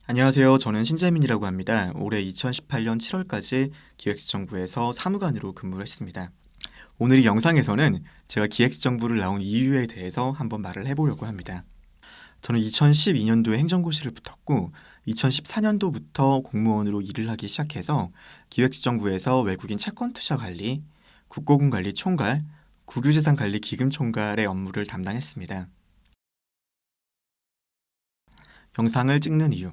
안녕하세요. 저는 신재민이라고 합니다. 올해 2018년 7월까지 기획시정부에서 사무관으로 근무를 했습니다. 오늘 이 영상에서는 제가 기획시정부를 나온 이유에 대해서 한번 말을 해보려고 합니다. 저는 2012년도에 행정고시를 붙었고 2014년도부터 공무원으로 일을 하기 시작해서 기획시정부에서 외국인 채권투자 관리, 국고금 관리 총괄, 국유재산 관리 기금 총괄의 업무를 담당했습니다. 영상을 찍는 이유.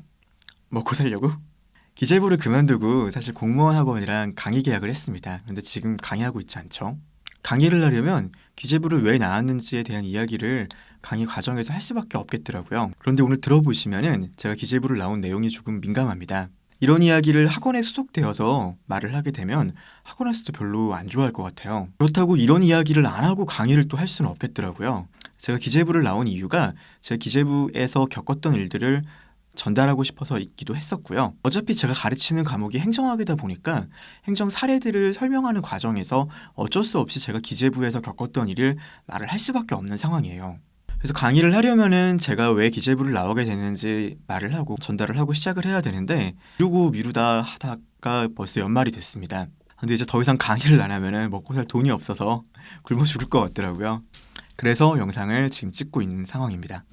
먹고 살려고? 기재부를 그만두고 사실 공무원 학원이랑 강의 계약을 했습니다. 그런데 지금 강의하고 있지 않죠? 강의를 하려면 기재부를 왜 나왔는지에 대한 이야기를 강의 과정에서 할 수밖에 없겠더라고요. 그런데 오늘 들어보시면은 제가 기재부를 나온 내용이 조금 민감합니다. 이런 이야기를 학원에 소속되어서 말을 하게 되면 학원에서도 별로 안 좋아할 것 같아요. 그렇다고 이런 이야기를 안 하고 강의를 또 할 수는 없겠더라고요. 제가 기재부를 나온 이유가 제가 기재부에서 겪었던 일들을 전달하고 싶어서 있기도 했었고요. 어차피 제가 가르치는 과목이 행정학이다 보니까 행정 사례들을 설명하는 과정에서 어쩔 수 없이 제가 기재부에서 겪었던 일을 말을 할 수밖에 없는 상황이에요. 그래서 강의를 하려면은 제가 왜 기재부를 나오게 됐는지 말을 하고 전달을 하고 시작을 해야 되는데 미루다 하다가 벌써 연말이 됐습니다. 근데 이제 더 이상 강의를 안 하면은 먹고 살 돈이 없어서 굶어 죽을 것 같더라고요. 그래서 영상을 지금 찍고 있는 상황입니다.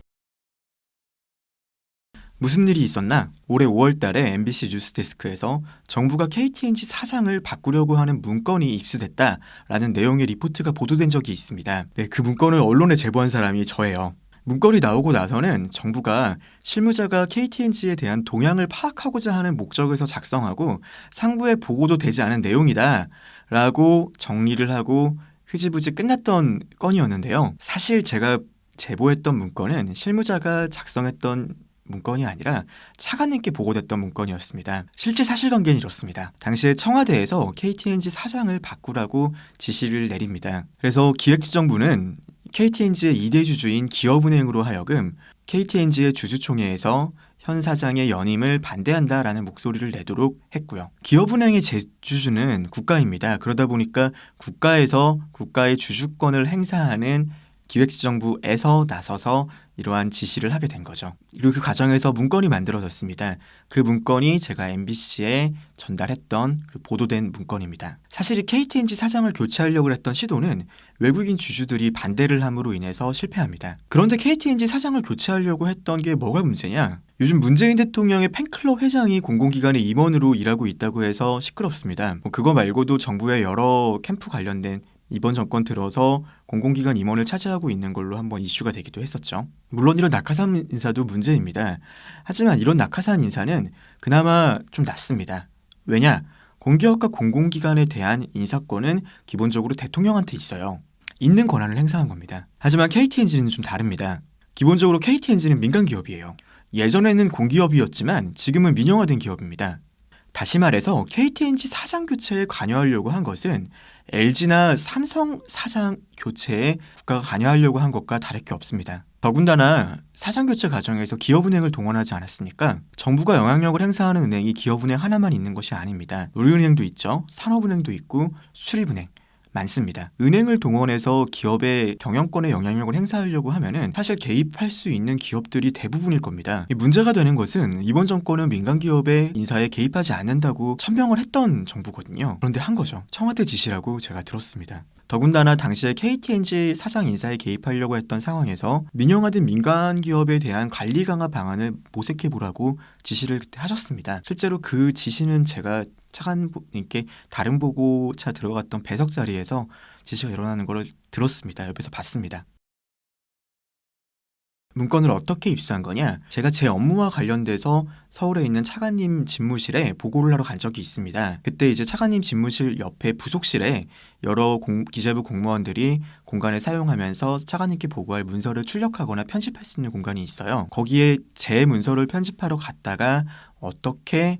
무슨 일이 있었나? 올해 5월 달에 MBC 뉴스데스크에서 정부가 KTNG 사장을 바꾸려고 하는 문건이 입수됐다라는 내용의 리포트가 보도된 적이 있습니다. 네, 그 문건을 언론에 제보한 사람이 저예요. 문건이 나오고 나서는 정부가 실무자가 KTNG에 대한 동향을 파악하고자 하는 목적에서 작성하고 상부에 보고도 되지 않은 내용이다 라고 정리를 하고 흐지부지 끝났던 건이었는데요. 사실 제가 제보했던 문건은 실무자가 작성했던 문건이 아니라 차관님께 보고됐던 문건이었습니다. 실제 사실관계는 이렇습니다. 당시에 청와대에서 KTNG 사장을 바꾸라고 지시를 내립니다. 그래서 기획지정부는 KTNG의 2대 주주인 기업은행으로 하여금 KTNG의 주주총회에서 현 사장의 연임을 반대한다라는 목소리를 내도록 했고요. 기업은행의 재주주는 국가입니다. 그러다 보니까 국가에서 국가의 주주권을 행사하는 기획지정부에서 나서서 이러한 지시를 하게 된 거죠. 그리고 그 과정에서 문건이 만들어졌습니다. 그 문건이 제가 MBC에 전달했던 보도된 문건입니다. 사실 이 KTNG 사장을 교체하려고 했던 시도는 외국인 주주들이 반대를 함으로 인해서 실패합니다. 그런데 KTNG 사장을 교체하려고 했던 게 뭐가 문제냐? 요즘 문재인 대통령의 팬클럽 회장이 공공기관의 임원으로 일하고 있다고 해서 시끄럽습니다. 그거 말고도 정부의 여러 캠프 관련된 이번 정권 들어서 공공기관 임원을 차지하고 있는 걸로 한번 이슈가 되기도 했었죠. 물론 이런 낙하산 인사도 문제입니다. 하지만 이런 낙하산 인사는 그나마 좀 낫습니다. 왜냐? 공기업과 공공기관에 대한 인사권은 기본적으로 대통령한테 있어요. 있는 권한을 행사한 겁니다. 하지만 KTNG는 좀 다릅니다. 기본적으로 KTNG는 민간기업이에요. 예전에는 공기업이었지만 지금은 민영화된 기업입니다. 다시 말해서 KTNG 사장 교체에 관여하려고 한 것은 LG나 삼성 사장 교체에 국가가 관여하려고 한 것과 다를 게 없습니다. 더군다나 사장 교체 과정에서 기업은행을 동원하지 않았습니까? 정부가 영향력을 행사하는 은행이 기업은행 하나만 있는 것이 아닙니다. 우리은행도 있죠. 산업은행도 있고 수출입은행. 많습니다. 은행을 동원해서 기업의 경영권에 영향력을 행사하려고 하면은 사실 개입할 수 있는 기업들이 대부분일 겁니다. 문제가 되는 것은 이번 정권은 민간 기업의 인사에 개입하지 않는다고 천명을 했던 정부거든요. 그런데 한 거죠. 청와대 지시라고 제가 들었습니다. 더군다나 당시에 KTNG 사장 인사에 개입하려고 했던 상황에서 민영화된 민간 기업에 대한 관리 강화 방안을 모색해보라고 지시를 그때 하셨습니다. 실제로 그 지시는 제가 차관님께 다른 보고차 들어갔던 배석 자리에서 지시가 일어나는 걸 들었습니다. 옆에서 봤습니다. 문건을 어떻게 입수한 거냐? 제가 제 업무와 관련돼서 서울에 있는 차관님 집무실에 보고를 하러 간 적이 있습니다. 그때 이제 차관님 집무실 옆에 부속실에 여러 기재부 공무원들이 공간을 사용하면서 차관님께 보고할 문서를 출력하거나 편집할 수 있는 공간이 있어요. 거기에 제 문서를 편집하러 갔다가 어떻게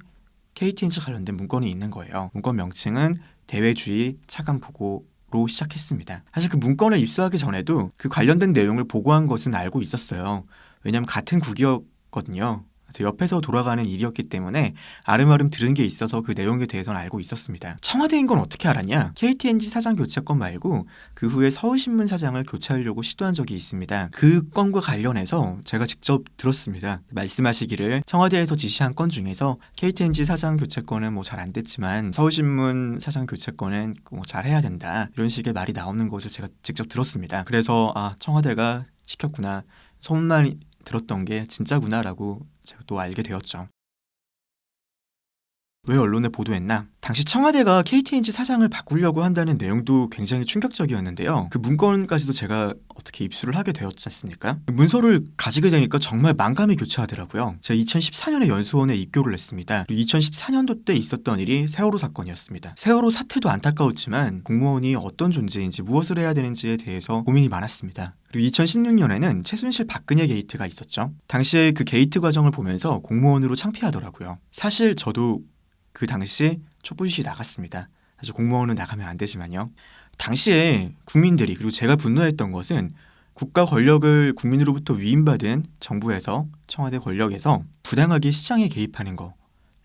KTNG 관련된 문건이 있는 거예요. 문건 명칭은 대외주의 차관 보고 로 시작했습니다. 사실 그 문건을 입수하기 전에도 그 관련된 내용을 보고한 것은 알고 있었어요. 왜냐하면 같은 국이었거든요. 제 옆에서 돌아가는 일이었기 때문에 아름아름 들은 게 있어서 그 내용에 대해서는 알고 있었습니다. 청와대인 건 어떻게 알았냐? KTNG 사장 교체 건 말고 그 후에 서울신문 사장을 교체하려고 시도한 적이 있습니다. 그 건과 관련해서 제가 직접 들었습니다. 말씀하시기를 청와대에서 지시한 건 중에서 KTNG 사장 교체 건은 뭐 잘 안 됐지만 서울신문 사장 교체 건은 뭐 잘 해야 된다, 이런 식의 말이 나오는 것을 제가 직접 들었습니다. 그래서 청와대가 시켰구나, 소문만 들었던 게 진짜구나라고 제가 또 알게 되었죠. 왜 언론에 보도했나? 당시 청와대가 KTNG 사장을 바꾸려고 한다는 내용도 굉장히 충격적이었는데요. 그 문건까지도 제가 어떻게 입수를 하게 되었지 않습니까? 문서를 가지게 되니까 정말 만감이 교차하더라고요. 제가 2014년에 연수원에 입교를 했습니다. 그리고 2014년도 때 있었던 일이 세월호 사건이었습니다. 세월호 사태도 안타까웠지만 공무원이 어떤 존재인지 무엇을 해야 되는지에 대해서 고민이 많았습니다. 그리고 2016년에는 최순실 박근혜 게이트가 있었죠. 당시에 그 게이트 과정을 보면서 공무원으로 창피하더라고요. 사실 저도 그 당시에 촛불시 나갔습니다. 사실 공무원은 나가면 안 되지만요. 당시에 국민들이, 그리고 제가 분노했던 것은 국가 권력을 국민으로부터 위임받은 정부에서, 청와대 권력에서 부당하게 시장에 개입하는 거,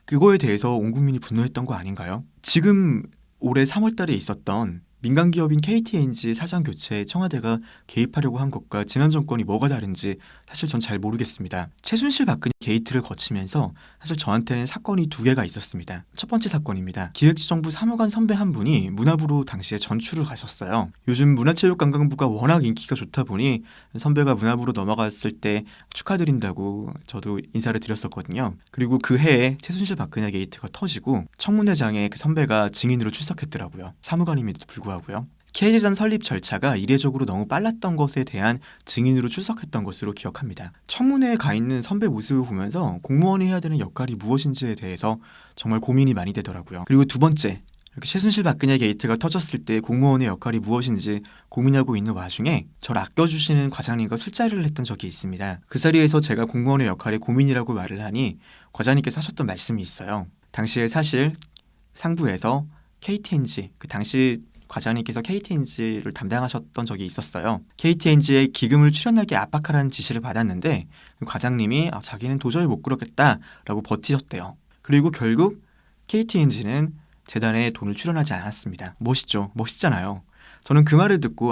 그거에 대해서 온 국민이 분노했던 거 아닌가요? 지금 올해 3월 달에 있었던 민간기업인 KTNG 사장 교체에 청와대가 개입하려고 한 것과 지난 정권이 뭐가 다른지 사실 전 잘 모르겠습니다. 최순실 박근혜 게이트를 거치면서 사실 저한테는 사건이 2개가 있었습니다. 첫 번째 사건입니다. 기획재정부 사무관 선배 한 분이 문화부로 당시에 전출을 가셨어요. 요즘 문화체육관광부가 워낙 인기가 좋다 보니 선배가 문화부로 넘어갔을 때 축하드린다고 저도 인사를 드렸었거든요. 그리고 그 해에 최순실 박근혜 게이트가 터지고 청문회장에 그 선배가 증인으로 출석했더라고요. 사무관임에도 불구하고요. K재단 설립 절차가 이례적으로 너무 빨랐던 것에 대한 증인으로 출석했던 것으로 기억합니다. 청문회에 가 있는 선배 모습을 보면서 공무원이 해야 되는 역할이 무엇인지에 대해서 정말 고민이 많이 되더라고요. 그리고 두 번째, 이렇게 최순실 박근혜 게이트가 터졌을 때 공무원의 역할이 무엇인지 고민하고 있는 와중에 저를 아껴주시는 과장님과 술자리를 했던 적이 있습니다. 그 자리에서 제가 공무원의 역할이 고민이라고 말을 하니 과장님께서 하셨던 말씀이 있어요. 당시에 사실 상부에서 KTNG, 그 당시 과장님께서 KTNG를 담당하셨던 적이 있었어요. KTNG에 기금을 출연하게 압박하라는 지시를 받았는데 과장님이 자기는 도저히 못 그러겠다라고 버티셨대요. 그리고 결국 KTNG는 재단에 돈을 출연하지 않았습니다. 멋있죠? 멋있잖아요. 저는 그 말을 듣고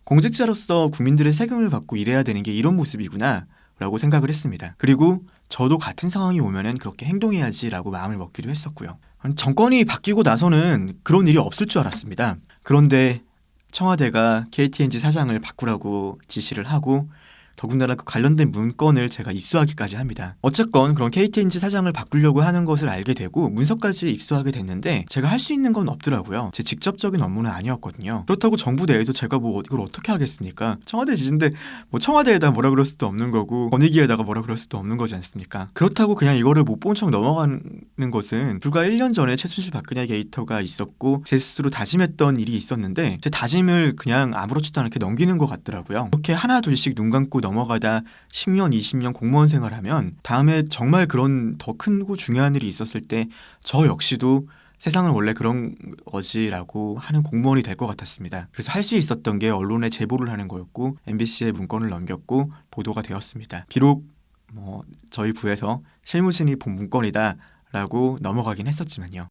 공직자로서 국민들의 세금을 받고 일해야 되는 게 이런 모습이구나 라고 생각을 했습니다. 그리고 저도 같은 상황이 오면은 그렇게 행동해야지라고 마음을 먹기도 했었고요. 정권이 바뀌고 나서는 그런 일이 없을 줄 알았습니다. 그런데 청와대가 KTNG 사장을 바꾸라고 지시를 하고 더군다나 그 관련된 문건을 제가 입수하기까지 합니다. 어쨌건 그런 KTNG 사장을 바꾸려고 하는 것을 알게 되고 문서까지 입수하게 됐는데 제가 할 수 있는 건 없더라고요. 제 직접적인 업무는 아니었거든요. 그렇다고 정부 내에서 제가 이걸 어떻게 하겠습니까? 청와대 지시인데 청와대에다 뭐라 그럴 수도 없는 거고 권익위에다가 뭐라 그럴 수도 없는 거지 않습니까? 그렇다고 그냥 이거를 못 본 척 넘어가는 것은 불과 1년 전에 최순실 박근혜 게이트가 있었고 제 스스로 다짐했던 일이 있었는데 제 다짐을 그냥 아무렇지도 않게 넘기는 것 같더라고요. 이렇게 하나 둘씩 눈 감고 넘어가다 10년, 20년 공무원 생활하면 다음에 정말 그런 더 크고 중요한 일이 있었을 때 저 역시도 세상은 원래 그런 거지라고 하는 공무원이 될 것 같았습니다. 그래서 할 수 있었던 게 언론에 제보를 하는 거였고 MBC에 문건을 넘겼고 보도가 되었습니다. 비록 저희 부에서 실무진이 본 문건이다라고 넘어가긴 했었지만요.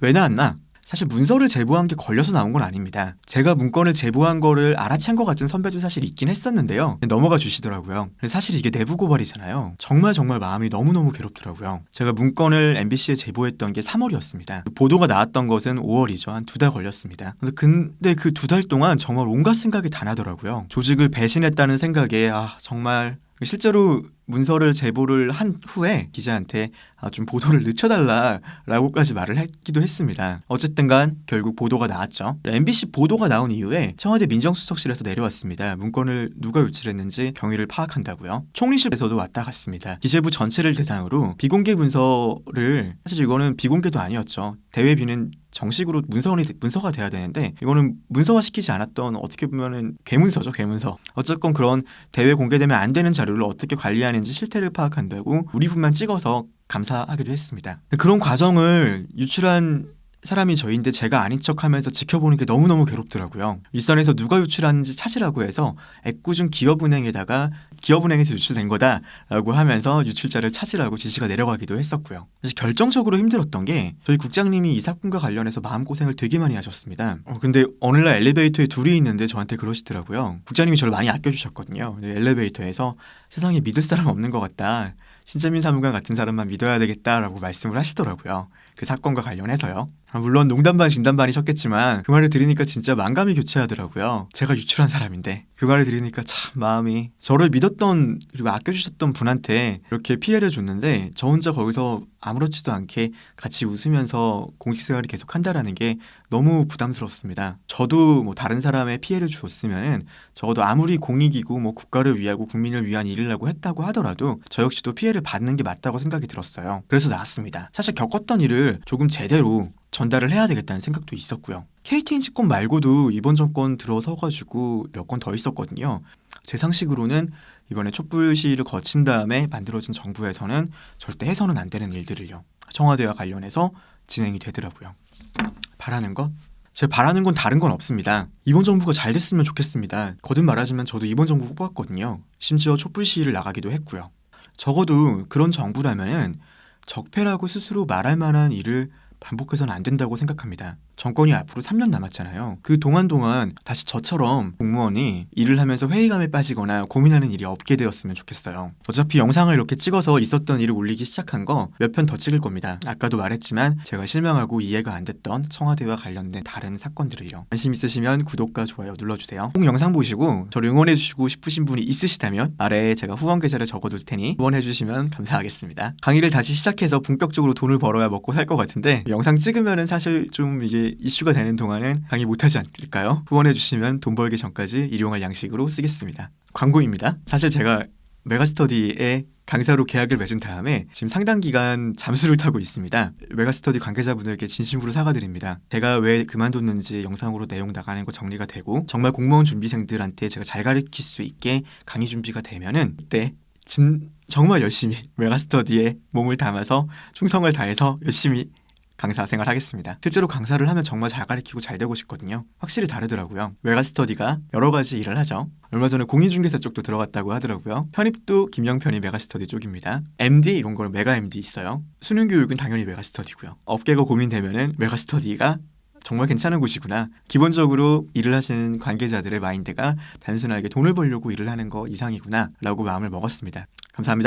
왜 나왔나? 사실 문서를 제보한 게 걸려서 나온 건 아닙니다. 제가 문건을 제보한 거를 알아챈 것 같은 선배도 사실 있긴 했었는데요. 넘어가 주시더라고요. 사실 이게 내부 고발이잖아요. 정말 마음이 너무너무 괴롭더라고요. 제가 문건을 MBC에 제보했던 게 3월이었습니다. 보도가 나왔던 것은 5월이죠. 한 2달 걸렸습니다. 근데 그 2달 동안 정말 온갖 생각이 다 나더라고요. 조직을 배신했다는 생각에 정말 실제로 문서를 제보를 한 후에 기자한테 좀 보도를 늦춰달라라고까지 말을 했기도 했습니다. 어쨌든 간 결국 보도가 나왔죠. MBC 보도가 나온 이후에 청와대 민정수석실에서 내려왔습니다. 문건을 누가 유출했는지 경위를 파악한다고요. 총리실에서도 왔다 갔습니다. 기재부 전체를 대상으로 비공개 문서를, 사실 이거는 비공개도 아니었죠. 대외비는 정식으로 문서가 돼야 되는데 이거는 문서화 시키지 않았던, 어떻게 보면은 괴문서죠, 괴문서. 어쨌건 그런 대외 공개되면 안 되는 자료를 어떻게 관리하는지 실태를 파악한다고 우리뿐만 찍어서 감사하기도 했습니다. 그런 과정을 유출한 사람이 저인데 제가 아닌 척하면서 지켜보는 게 너무너무 괴롭더라고요. 일선에서 누가 유출하는지 찾으라고 해서 애꿎은 기업은행에다가 기업은행에서 유출된 거다라고 하면서 유출자를 찾으라고 지시가 내려가기도 했었고요. 사실 결정적으로 힘들었던 게 저희 국장님이 이 사건과 관련해서 마음고생을 되게 많이 하셨습니다. 근데 어느 날 엘리베이터에 둘이 있는데 저한테 그러시더라고요. 국장님이 저를 많이 아껴주셨거든요. 엘리베이터에서 세상에 믿을 사람 없는 것 같다. 신재민 사무관 같은 사람만 믿어야 되겠다라고 말씀을 하시더라고요. 그 사건과 관련해서요. 물론 농담 반 진담 반이셨겠지만 그 말을 들으니까 진짜 만감이 교차하더라고요. 제가 유출한 사람인데 그 말을 들으니까 참 마음이, 저를 믿었던 그리고 아껴주셨던 분한테 이렇게 피해를 줬는데 저 혼자 거기서 아무렇지도 않게 같이 웃으면서 공직 생활을 계속 한다라는 게 너무 부담스럽습니다. 저도 뭐 다른 사람의 피해를 줬으면은 적어도 아무리 공익이고 뭐 국가를 위하고 국민을 위한 일이라고 했다고 하더라도 저 역시도 피해를 받는 게 맞다고 생각이 들었어요. 그래서 나왔습니다. 사실 겪었던 일을 조금 제대로 전달을 해야 되겠다는 생각도 있었고요. KTNG 건 말고도 이번 정권 들어서가지고 몇 건 더 있었거든요. 제 상식으로는 이번에 촛불 시위를 거친 다음에 만들어진 정부에서는 절대 해서는 안 되는 일들을요, 청와대와 관련해서 진행이 되더라고요. 바라는 것? 제가 바라는 건 다른 건 없습니다. 이번 정부가 잘 됐으면 좋겠습니다. 거듭 말하지만 저도 이번 정부 뽑았거든요. 심지어 촛불 시위를 나가기도 했고요. 적어도 그런 정부라면은 적폐라고 스스로 말할 만한 일을 반복해서는 안 된다고 생각합니다. 정권이 앞으로 3년 남았잖아요. 그 동안 다시 저처럼 공무원이 일을 하면서 회의감에 빠지거나 고민하는 일이 없게 되었으면 좋겠어요. 어차피 영상을 이렇게 찍어서 있었던 일을 올리기 시작한 거 몇 편 더 찍을 겁니다. 아까도 말했지만 제가 실망하고 이해가 안 됐던 청와대와 관련된 다른 사건들을요. 관심 있으시면 구독과 좋아요 눌러주세요. 꼭 영상 보시고 저를 응원해주시고 싶으신 분이 있으시다면 아래에 제가 후원 계좌를 적어둘 테니 후원해주시면 감사하겠습니다. 강의를 다시 시작해서 본격적으로 돈을 벌어야 먹고 살 것 같은데 영상 찍으면은 사실 좀 이게 이슈가 되는 동안은 강의 못하지 않을까요? 후원해주시면 돈 벌기 전까지 일용할 양식으로 쓰겠습니다. 광고입니다. 사실 제가 메가스터디에 강사로 계약을 맺은 다음에 지금 상당 기간 잠수를 타고 있습니다. 메가스터디 관계자분들께 진심으로 사과드립니다. 제가 왜 그만뒀는지 영상으로 내용 나가는 거 정리가 되고 정말 공무원 준비생들한테 제가 잘 가르칠 수 있게 강의 준비가 되면은 그때 정말 열심히 메가스터디에 몸을 담아서 충성을 다해서 열심히 강사 생활하겠습니다. 실제로 강사를 하면 정말 잘 가르치고 잘 되고 싶거든요. 확실히 다르더라고요. 메가스터디가 여러 가지 일을 하죠. 얼마 전에 공인중개사 쪽도 들어갔다고 하더라고요. 편입도 김영편이 메가스터디 쪽입니다. MD 이런 거는 메가 MD 있어요. 수능교육은 당연히 메가스터디고요. 업계가 고민되면은 메가스터디가 정말 괜찮은 곳이구나. 기본적으로 일을 하시는 관계자들의 마인드가 단순하게 돈을 벌려고 일을 하는 거 이상이구나 라고 마음을 먹었습니다. 감사합니다.